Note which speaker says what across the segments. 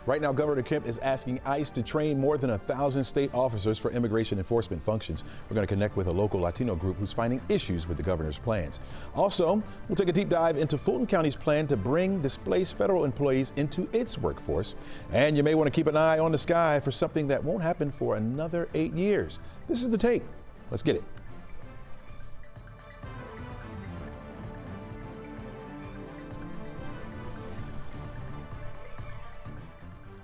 Speaker 1: Right now, Governor Kemp is asking ICE to train more than 1,000 state officers for immigration enforcement functions. We're going to connect with a local Latino group who's finding issues with the governor's plans. Also, we'll take a deep dive into Fulton County's plan to bring displaced federal employees into its workforce. And you may want to keep an eye on the sky for something that won't happen for another 8 years. This is The Take. Let's get it.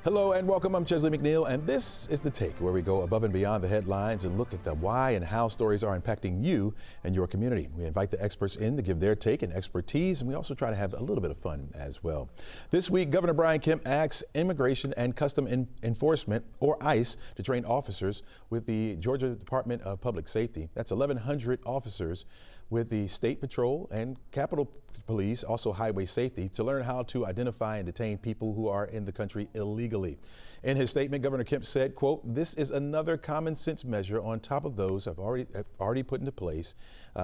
Speaker 1: Hello and welcome. I'm Chesley McNeil, and this is The Take, where we go above and beyond the headlines and look at the why and how stories are impacting you and your community. We invite the experts in to give their take and expertise, and we also try to have a little bit of fun as well. This week, Governor Brian Kemp asks Immigration and Customs Enforcement, or ICE, to train officers with the Georgia Department of Public Safety. That's 1,100 officers with the State Patrol and Capitol Police, also Highway Safety, to learn how to identify and detain people who are in the country illegally. In his statement, Governor Kemp said, quote, "This is another common sense measure on top of those I've already put into place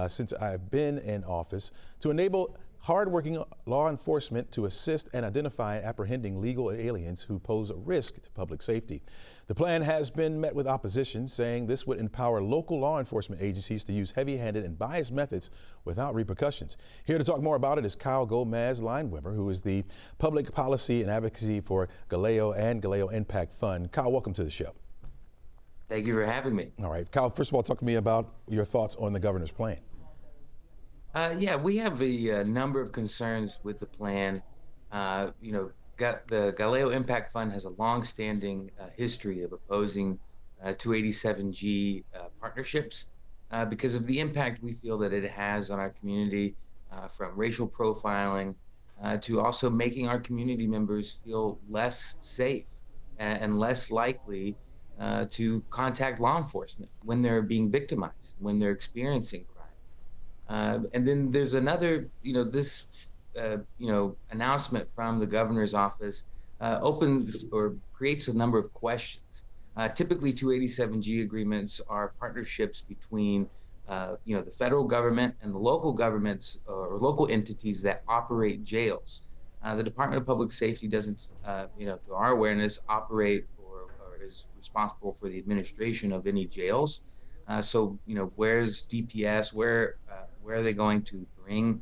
Speaker 1: since I've been in office to enable hardworking law enforcement to assist and identify and apprehending legal aliens who pose a risk to public safety." The plan has been met with opposition, saying this would empower local law enforcement agencies to use heavy-handed and biased methods without repercussions. Here to talk more about it is Kyle Gomez-Lineweber, who is the Public Policy and Advocacy for Galileo and Galileo Impact Fund. Kyle, welcome to the show.
Speaker 2: Thank you for having me.
Speaker 1: All right, Kyle, first of all, talk to me about your thoughts on the governor's plan.
Speaker 2: Yeah, we have a number of concerns with the plan. The Galileo Impact Fund has a long-standing history of opposing 287G partnerships because of the impact we feel that it has on our community, from racial profiling to also making our community members feel less safe and less likely to contact law enforcement when they're being victimized, when they're experiencing crime. And then there's another, this announcement from the governor's office opens or creates a number of questions. Typically, 287G agreements are partnerships between, the federal government and the local governments or local entities that operate jails. The Department of Public Safety doesn't, to our awareness, operate or is responsible for the administration of any jails. So, where's DPS? Where are they going to bring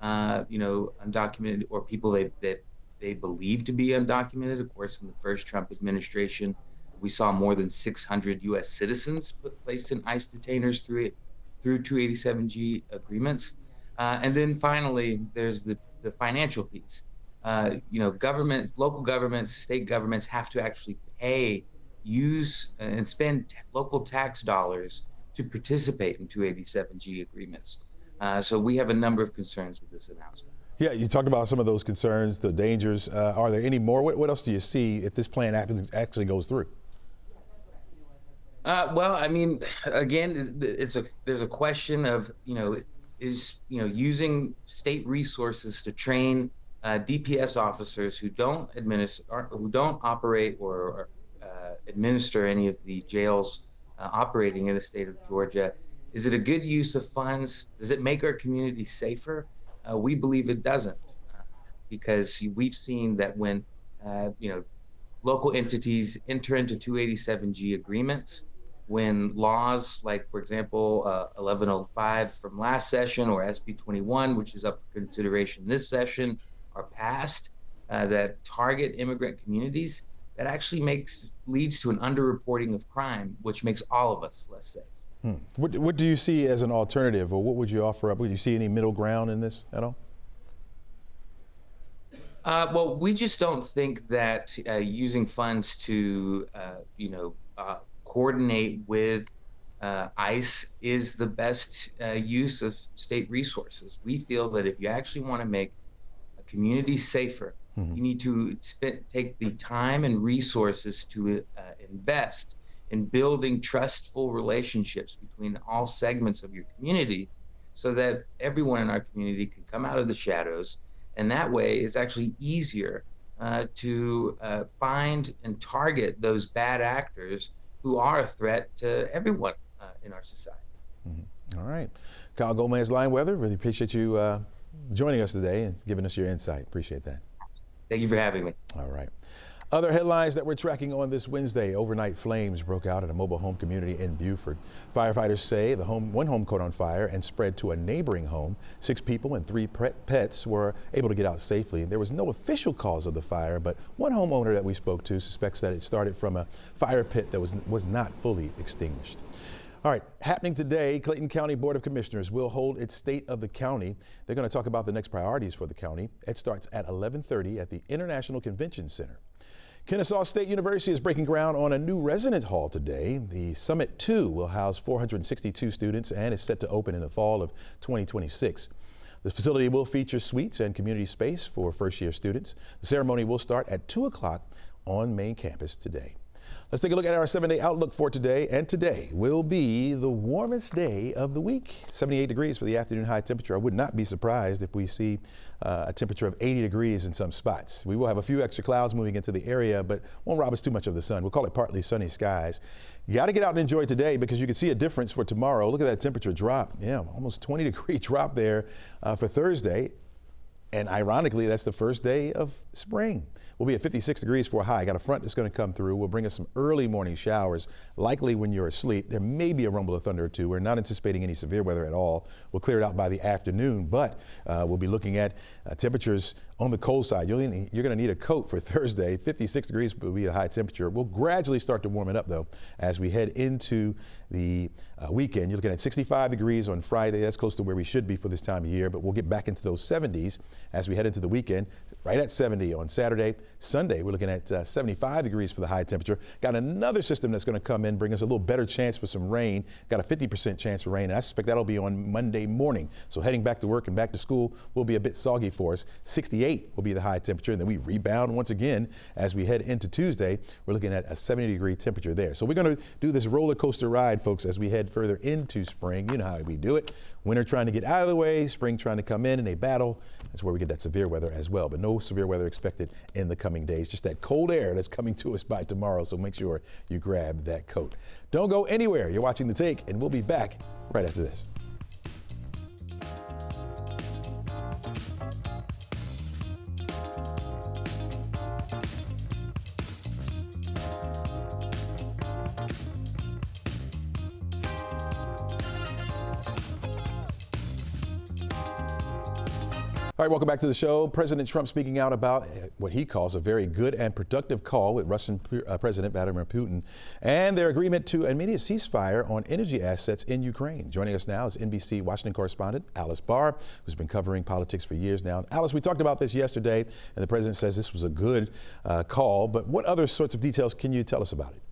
Speaker 2: undocumented or people that they believe to be undocumented? Of course, in the first Trump administration, we saw more than 600 U.S. citizens placed in ICE detainers through 287G agreements. And then finally, there's the financial piece. Government, local governments, state governments have to actually use and spend local tax dollars to participate in 287G agreements. So we have a number of concerns with this announcement.
Speaker 1: Yeah, you talked about some of those concerns, the dangers. Are there any more? What else do you see if this plan actually goes through?
Speaker 2: Well, I mean, again, there's a question of, using state resources to train DPS officers who don't operate or administer any of the jails operating in the state of Georgia. Is it a good use of funds? Does it make our community safer? We believe it doesn't, because we've seen that when local entities enter into 287G agreements, when laws like, for example, 1105 from last session or SB 21, which is up for consideration this session, are passed that target immigrant communities, that actually leads to an underreporting of crime, which makes all of us less safe.
Speaker 1: What do you see as an alternative, or what would you offer up? Would you see any middle ground in this at all?
Speaker 2: Well, we just don't think that using funds to, coordinate with ICE is the best use of state resources. We feel that if you actually want to make a community safer, you need to take the time and resources to invest in building trustful relationships between all segments of your community, so that everyone in our community can come out of the shadows. And that way it's actually easier to find and target those bad actors who are a threat to everyone in our society.
Speaker 1: All right. Kyle Gomez-Lineweber, really appreciate you joining us today and giving us your insight. Appreciate that.
Speaker 2: Thank you for having me.
Speaker 1: All right. Other headlines that we're tracking on this Wednesday: overnight flames broke out at a mobile home community in Beaufort. Firefighters say one home caught on fire and spread to a neighboring home. 6 people and 3 pets were able to get out safely. There was no official cause of the fire, but one homeowner that we spoke to suspects that it started from a fire pit that was not fully extinguished. All right, happening today, Clayton County Board of Commissioners will hold its State of the County. They're going to talk about the next priorities for the county. It starts at 11:30 at the International Convention Center. Kennesaw State University is breaking ground on a new residence hall today. The Summit 2 will house 462 students and is set to open in the fall of 2026. The facility will feature suites and community space for first-year students. The ceremony will start at 2 o'clock on main campus today. Let's take a look at our 7-day outlook for today, and today will be the warmest day of the week. 78 degrees for the afternoon high temperature. I would not be surprised if we see a temperature of 80 degrees in some spots. We will have a few extra clouds moving into the area, but won't rob us too much of the sun. We'll call it partly sunny skies. You got to get out and enjoy today because you can see a difference for tomorrow. Look at that temperature drop. Yeah, almost 20-degree drop there for Thursday. And ironically, that's the first day of spring. We'll be at 56 degrees for a high. Got a front that's going to come through. Will bring us some early morning showers, likely when you're asleep. There may be a rumble of thunder or two. We're not anticipating any severe weather at all. We'll clear it out by the afternoon, but we'll be looking at temperatures on the cold side. You're going to need a coat for Thursday. 56 degrees will be the high temperature. We'll gradually start to warm it up, though, as we head into the weekend. You're looking at 65 degrees on Friday. That's close to where we should be for this time of year, but we'll get back into those 70s as we head into the weekend, right at 70 on Saturday. Sunday, we're looking at 75 degrees for the high temperature. Got another system that's going to come in, bring us a little better chance for some rain. Got a 50% chance for rain, and I suspect that'll be on Monday morning. So heading back to work and back to school will be a bit soggy for us. 68 will be the high temperature, and then we rebound once again as we head into Tuesday. We're looking at a 70-degree temperature there. So we're going to do this roller coaster ride, folks, as we head further into spring. You know how we do it. Winter trying to get out of the way, spring trying to come in a battle. That's where we get that severe weather as well, but no severe weather expected in the coming days. Just that cold air that's coming to us by tomorrow, so make sure you grab that coat. Don't go anywhere. You're watching The Take, and we'll be back right after this. All right, welcome back to the show. President Trump speaking out about what he calls a very good and productive call with Russian President Vladimir Putin and their agreement to an immediate ceasefire on energy assets in Ukraine. Joining us now is NBC Washington correspondent Alice Barr, who's been covering politics for years now. Alice, we talked about this yesterday, and the president says this was a good call, but what other sorts of details can you tell us about it?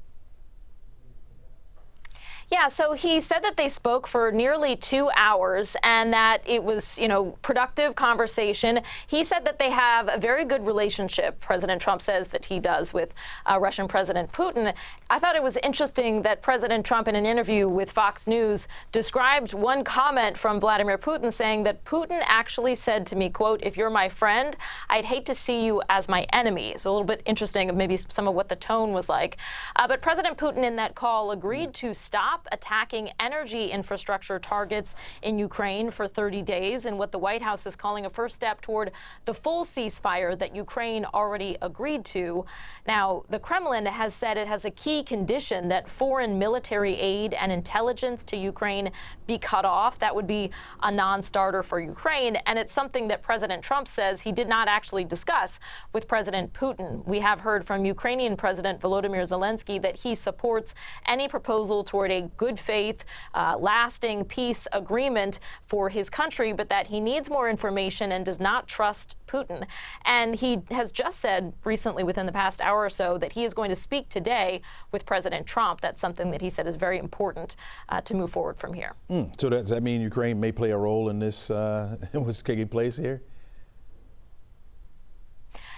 Speaker 3: Yeah, so he said that they spoke for nearly 2 hours and that it was, productive conversation. He said that they have a very good relationship, President Trump says that he does, with Russian President Putin. I thought it was interesting that President Trump, in an interview with Fox News, described one comment from Vladimir Putin saying that Putin actually said to me, quote, "If you're my friend, I'd hate to see you as my enemy." It's a little bit interesting, maybe some of what the tone was like. But President Putin in that call agreed to stop attacking energy infrastructure targets in Ukraine for 30 days in what the White House is calling a first step toward the full ceasefire that Ukraine already agreed to. Now, the Kremlin has said it has a key condition that foreign military aid and intelligence to Ukraine be cut off. That would be a non-starter for Ukraine, and it's something that President Trump says he did not actually discuss with President Putin. We have heard from Ukrainian President Volodymyr Zelensky that he supports any proposal toward a good faith, lasting peace agreement for his country, but that he needs more information and does not trust Putin. And he has just said recently, within the past hour or so, that he is going to speak today with President Trump. That's something that he said is very important to move forward from here.
Speaker 1: So does that mean Ukraine may play a role in this, what's taking place here?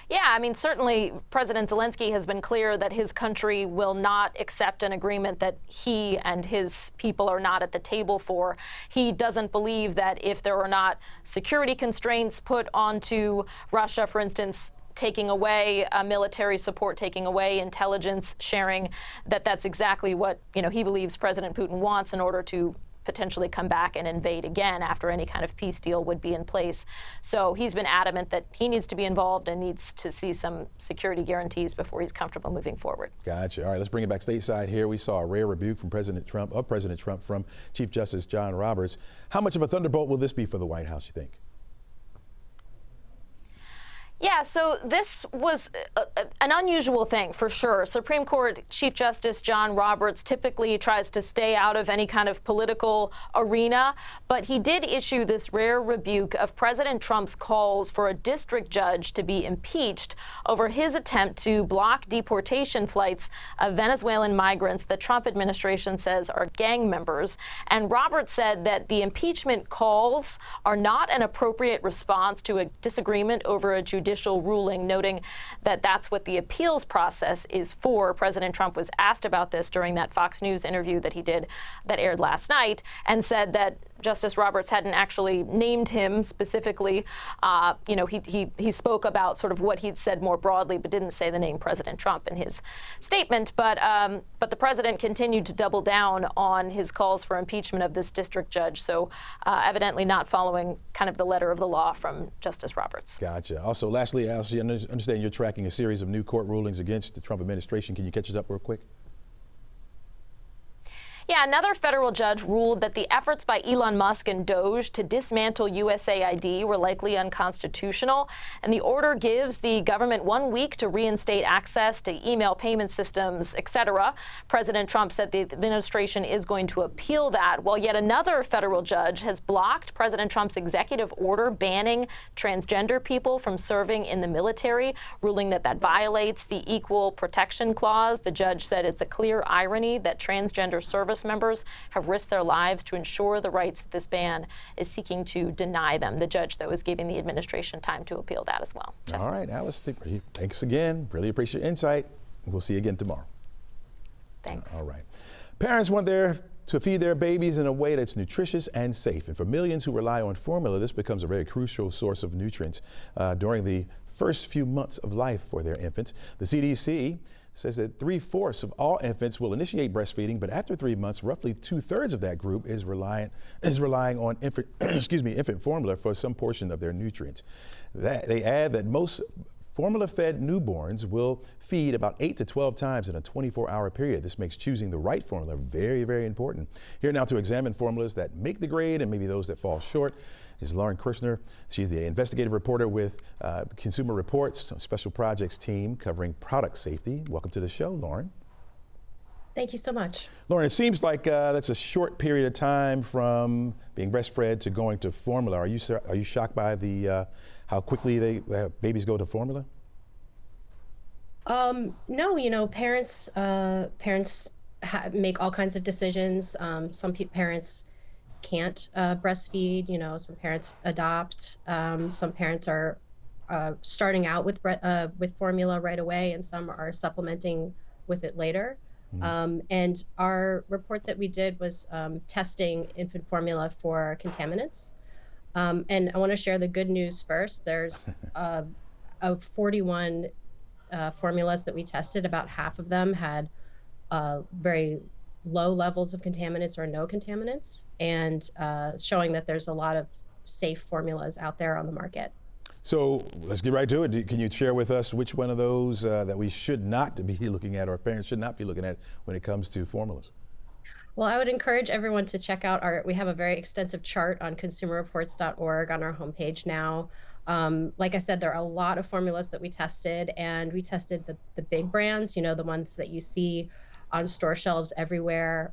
Speaker 3: Yeah, I mean, certainly President Zelensky has been clear that his country will not accept an agreement that he and his people are not at the table for. He doesn't believe that if there are not security constraints put onto Russia, for instance, taking away military support, taking away intelligence sharing, that's exactly what he believes President Putin wants in order to potentially come back and invade again after any kind of peace deal would be in place. So he's been adamant that he needs to be involved and needs to see some security guarantees before he's comfortable moving forward.
Speaker 1: Gotcha. All right, let's bring it back stateside here. We saw a rare rebuke from President Trump from Chief Justice John Roberts. How much of a thunderbolt will this be for the White House, you think?
Speaker 3: Yeah, so this was an unusual thing for sure. Supreme Court Chief Justice John Roberts typically tries to stay out of any kind of political arena, but he did issue this rare rebuke of President Trump's calls for a district judge to be impeached over his attempt to block deportation flights of Venezuelan migrants the Trump administration says are gang members. And Roberts said that the impeachment calls are not an appropriate response to a disagreement over a judicial ruling, noting that that's what the appeals process is for. President Trump was asked about this during that Fox News interview that he did that aired last night, and said that Justice Roberts hadn't actually named him specifically. He spoke about sort of what he'd said more broadly, but didn't say the name President Trump in his statement. But the president continued to double down on his calls for impeachment of this district judge. So evidently not following kind of the letter of the law from Justice Roberts. Gotcha.
Speaker 1: Also, lastly, Alicia, I understand you're tracking a series of new court rulings against the Trump administration. Can you catch us up real quick?
Speaker 3: Yeah, another federal judge ruled that the efforts by Elon Musk and Doge to dismantle USAID were likely unconstitutional, and the order gives the government 1 week to reinstate access to email payment systems, etc. President Trump said the administration is going to appeal that, while yet another federal judge has blocked President Trump's executive order banning transgender people from serving in the military, ruling that that violates the Equal Protection Clause. The judge said it's a clear irony that transgender service members have risked their lives to ensure the rights that this ban is seeking to deny them. The judge, though, is giving the administration time to appeal that as well.
Speaker 1: All right, Alice, thanks again. Really appreciate your insight. We'll see you again tomorrow.
Speaker 3: Thanks.
Speaker 1: All right. Parents want to feed their babies in a way that's nutritious and safe. And for millions who rely on formula, this becomes a very crucial source of nutrients during the first few months of life for their infants. The CDC says that 3/4 of all infants will initiate breastfeeding, but after 3 months, roughly 2/3 of that group is relying on infant formula for some portion of their nutrients. They add that most formula-fed newborns will feed about 8 to 12 times in a 24-hour period. This makes choosing the right formula very, very important. Here now to examine formulas that make the grade and maybe those that fall short is Lauren Kirshner. She's the investigative reporter with Consumer Reports, Special Projects team covering product safety. Welcome to the show, Lauren.
Speaker 4: Thank you so much.
Speaker 1: Lauren, it seems like that's a short period of time from being breastfed to going to formula. Are you shocked by the how quickly babies go to formula?
Speaker 4: No, parents make all kinds of decisions. Some parents can't breastfeed. Some parents adopt. Some parents are starting out with formula right away, and some are supplementing with it later. And our report that we did was testing infant formula for contaminants. And I want to share the good news first. There's of 41 formulas that we tested, about half of them had very low levels of contaminants or no contaminants, and showing that there's a lot of safe formulas out there on the market.
Speaker 1: So let's get right to it. Can you share with us which one of those that we should not be looking at, or parents should not be looking at when it comes to formulas?
Speaker 4: Well, I would encourage everyone to check out we have a very extensive chart on consumerreports.org on our homepage now. Like I said, there are a lot of formulas that we tested, and we tested the big brands, the ones that you see on store shelves everywhere,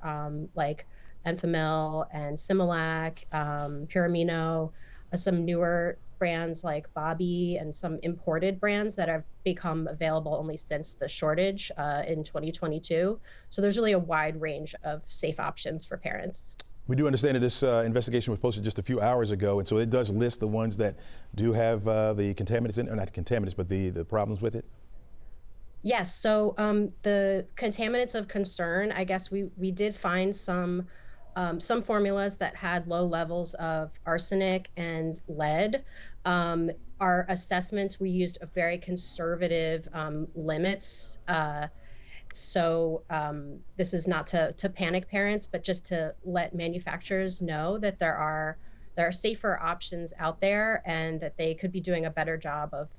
Speaker 4: like Enfamil and Similac, Pure Amino, some newer brands like Bobby, and some imported brands that have become available only since the shortage in 2022. So there's really a wide range of safe options for parents.
Speaker 1: We do understand that this investigation was posted just a few hours ago, and so it does list the ones that do have the contaminants in, or not contaminants, but the problems with it.
Speaker 4: Yes, so the contaminants of concern, I guess we did find some formulas that had low levels of arsenic and lead. Our assessments, we used a very conservative limits, So this is not to panic parents, but just to let manufacturers know that there are safer options out there, and that they could be doing a better job of,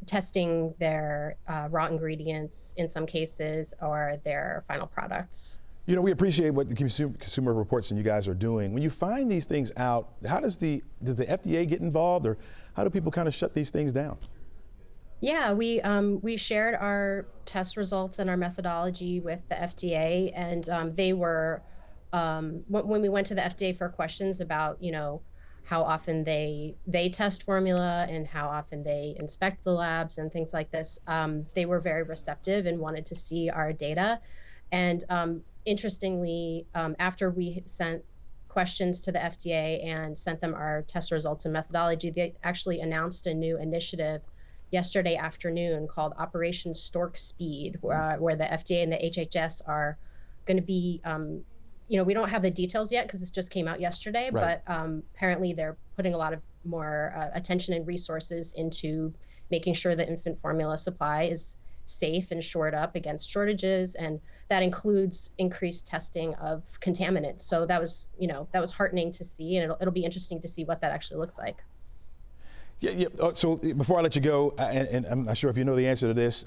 Speaker 4: testing their raw ingredients in some cases, or their final products.
Speaker 1: We appreciate what the Consumer Reports and you guys are doing. When you find these things out, how does the FDA get involved, or how do people kind of shut these things down?
Speaker 4: Yeah, we shared our test results and our methodology with the FDA, and they were when we went to the FDA for questions about how often they test formula and how often they inspect the labs and things like this. They were very receptive and wanted to see our data. And interestingly, after we sent questions to the FDA and sent them our test results and methodology, they actually announced a new initiative yesterday afternoon called Operation Stork Speed, where the FDA and the HHS are going to be, we don't have the details yet because this just came out yesterday,
Speaker 1: right.
Speaker 4: But apparently they're putting a lot of more attention and resources into making sure that infant formula supply is safe and shored up against shortages, and that includes increased testing of contaminants. So that was heartening to see, and it'll be interesting to see what that actually looks like.
Speaker 1: Yeah. So before I let you go, and I'm not sure if you know the answer to this,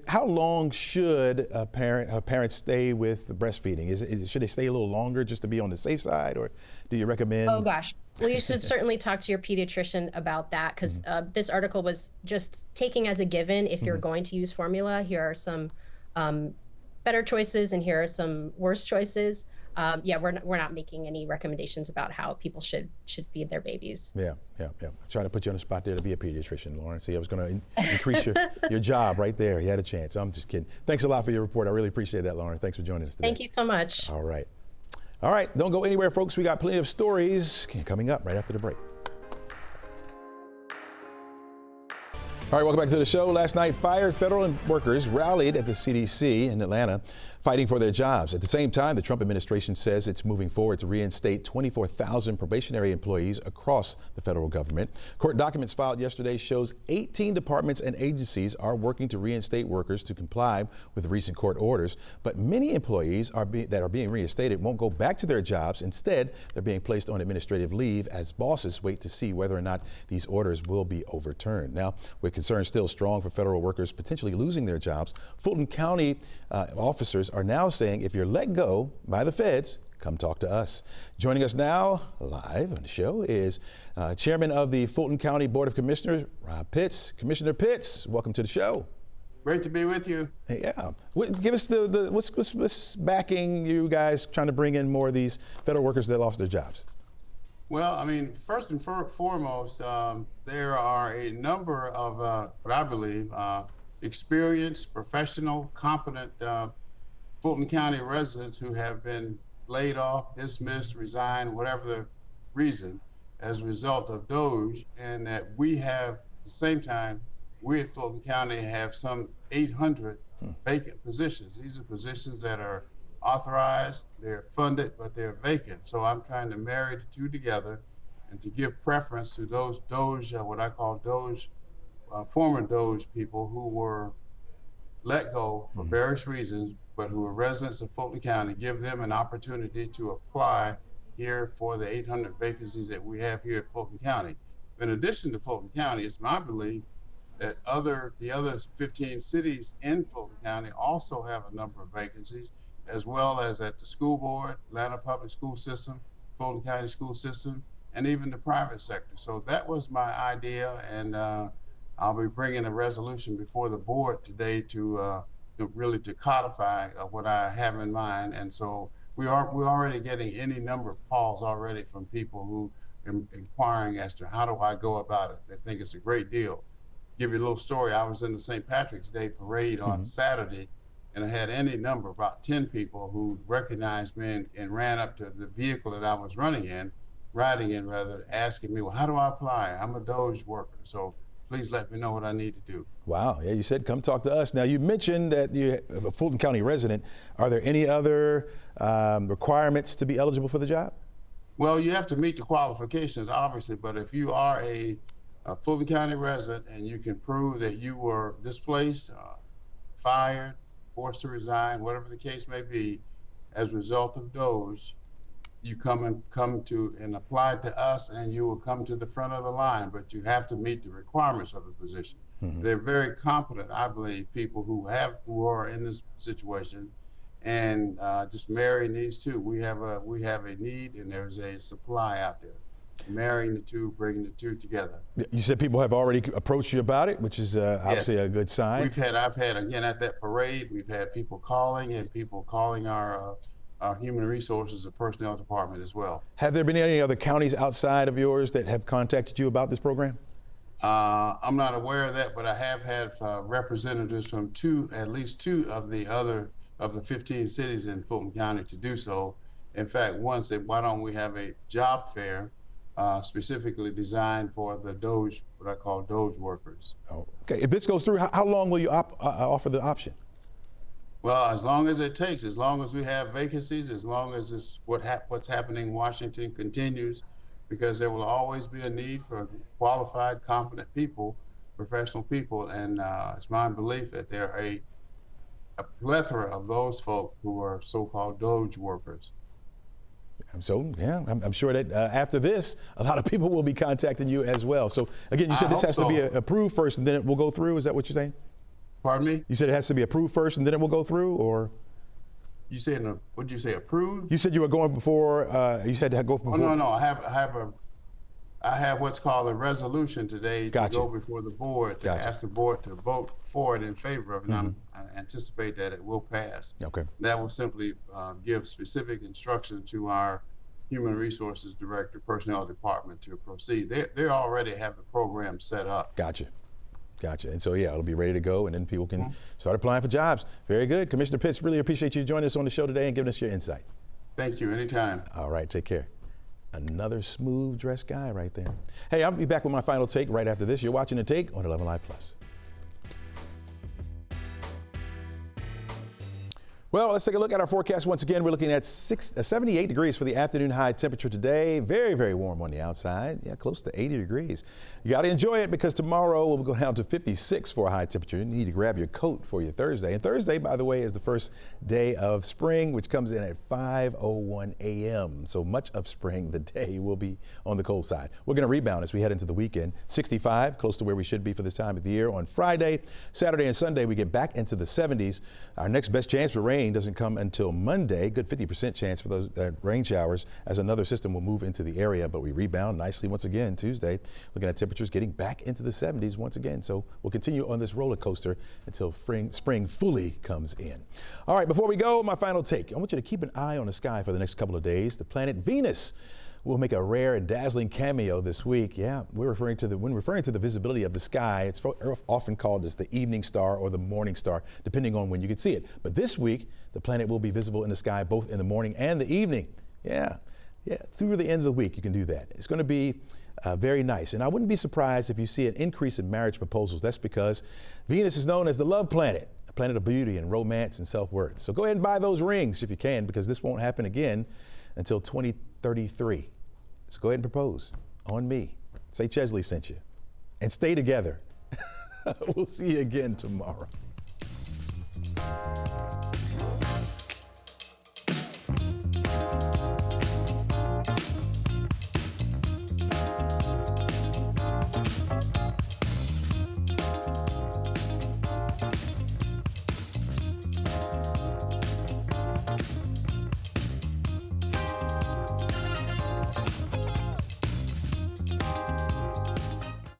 Speaker 1: how long should a parent stay with breastfeeding? Should they stay a little longer just to be on the safe side, or do you recommend?
Speaker 4: Oh gosh, well, you should certainly talk to your pediatrician about that, because this article was just taking as a given, if you're going to use formula, here are some better choices and here are some worse choices. We're not making any recommendations about how people should feed their babies.
Speaker 1: Yeah. Trying to put you on the spot there to be a pediatrician, Lauren. See, I was going to increase your job right there. You had a chance. I'm just kidding. Thanks a lot for your report. I really appreciate that, Lauren. Thanks for joining us today.
Speaker 4: Thank you so much.
Speaker 1: All right. Don't go anywhere, folks. We got plenty of stories coming up right after the break. All right, welcome back to the show. Last night, fired federal workers rallied at the CDC in Atlanta, fighting for their jobs. At the same time, the Trump administration says it's moving forward to reinstate 24,000 probationary employees across the federal government. Court documents filed yesterday shows 18 departments and agencies are working to reinstate workers to comply with recent court orders. But many employees that are being reinstated won't go back to their jobs. Instead, they're being placed on administrative leave as bosses wait to see whether or not these orders will be overturned. Now, with concerns still strong for federal workers potentially losing their jobs, Fulton County officers are now saying if you're let go by the feds, come talk to us. Joining us now live on the show is Chairman of the Fulton County Board of Commissioners, Rob Pitts. Commissioner Pitts, welcome to the show.
Speaker 5: Great to be with you.
Speaker 1: Yeah. Give us what's backing you guys trying to bring in more of these federal workers that lost their jobs?
Speaker 5: Well, I mean, first and foremost, there are a number of what I believe experienced, professional, competent Fulton County residents who have been laid off, dismissed, resigned, whatever the reason, as a result of DOGE, and that we have, at the same time, we at Fulton County have some 800 vacant positions. These are positions that are authorized, they're funded, but they're vacant. So I'm trying to marry the two together and to give preference to those DOGE, what I call DOGE, former DOGE people who were let go for various reasons, but who are residents of Fulton County, give them an opportunity to apply here for the 800 vacancies that we have here at Fulton County. In addition to Fulton County, it's my belief that the other 15 cities in Fulton County also have a number of vacancies, as well as at the school board, Atlanta Public School System, Fulton County School System, and even the private sector. So that was my idea, and I'll be bringing a resolution before the board today to really codify what I have in mind. And so we're already getting any number of calls already from people who are inquiring as to how do I go about it. They think it's a great deal. Give you a little story. I was in the St. Patrick's Day parade on Saturday, and I had any number, about 10 people who recognized me and ran up to the vehicle that I was riding in, asking me, well, how do I apply? I'm a DOGE worker, so please let me know what I need to do.
Speaker 1: Wow, yeah, you said come talk to us. Now, you mentioned that you're a Fulton County resident. Are there any other requirements to be eligible for the job?
Speaker 5: Well, you have to meet the qualifications, obviously, but if you are a Fulton County resident and you can prove that you were displaced, fired, forced to resign, whatever the case may be, as a result of Doge, you come to and apply to us, and you will come to the front of the line, but you have to meet the requirements of the position. They're very competent, I believe, people who are in this situation, and just marrying these two, we have a need, and there's a supply out there. Marrying the two, bringing the two together.
Speaker 1: You said people have already approached you about it, which is obviously a good sign.
Speaker 5: I've had again at that parade, we've had people calling our human resources and personnel department as well.
Speaker 1: Have there been any other counties outside of yours that have contacted you about this program?
Speaker 5: I'm not aware of that, but I have had representatives from at least two of the 15 cities in Fulton County to do so. In fact, one said, why don't we have a job fair specifically designed for the Doge, what I call Doge workers.
Speaker 1: Oh, okay, if this goes through, how long will you offer the option?
Speaker 5: Well, as long as it takes, as long as we have vacancies, as long as what's happening in Washington continues, because there will always be a need for qualified, competent people, professional people, and it's my belief that there are a plethora of those folk who are so-called Doge workers.
Speaker 1: So, yeah, I'm sure that after this, a lot of people will be contacting you as well. So, again, you said this has to be approved first and then it will go through. Is that what you're saying?
Speaker 5: Pardon me?
Speaker 1: You said it has to be approved first and then it will go through, or?
Speaker 5: You said, what did you say, approved?
Speaker 1: You said you were going before, you had to go before.
Speaker 5: Oh, no, I have what's called a resolution today to go before the board, to ask the board to vote for it in favor of it, and I anticipate that it will pass.
Speaker 1: Okay.
Speaker 5: That will simply give specific instruction to our Human Resources Director, Personnel Department to proceed. They already have the program set up.
Speaker 1: Gotcha. And so, yeah, it'll be ready to go, and then people can start applying for jobs. Very good. Commissioner Pitts, really appreciate you joining us on the show today and giving us your insight.
Speaker 5: Thank you. Anytime.
Speaker 1: All right. Take care. Another smooth dressed guy right there. Hey, I'll be back with my final take right after this. You're watching The Take on 11 Live Plus. Well, let's take a look at our forecast once again. We're looking at 78 degrees for the afternoon high temperature today. Very, very warm on the outside. Yeah, close to 80 degrees. You got to enjoy it because tomorrow we'll go down to 56 for a high temperature. You need to grab your coat for your Thursday. And Thursday, by the way, is the first day of spring, which comes in at 5:01 a.m. So much of spring, the day will be on the cold side. We're going to rebound as we head into the weekend. 65, close to where we should be for this time of the year on Friday. Saturday and Sunday, we get back into the 70s. Our next best chance for rain doesn't come until Monday. Good 50% chance for those rain showers as another system will move into the area, but we rebound nicely once again Tuesday. Looking at temperatures getting back into the 70s once again. So we'll continue on this roller coaster until spring fully comes in. All right, before we go, my final take. I want you to keep an eye on the sky for the next couple of days. The planet Venus will make a rare and dazzling cameo this week. Yeah, when referring to the visibility of the sky, it's often called as the evening star or the morning star, depending on when you can see it. But this week, the planet will be visible in the sky both in the morning and the evening. Yeah, through the end of the week, you can do that. It's going to be very nice. And I wouldn't be surprised if you see an increase in marriage proposals. That's because Venus is known as the love planet, a planet of beauty and romance and self-worth. So go ahead and buy those rings if you can, because this won't happen again until 2033. So go ahead and propose on me. Say Chesley sent you. And stay together. We'll see you again tomorrow.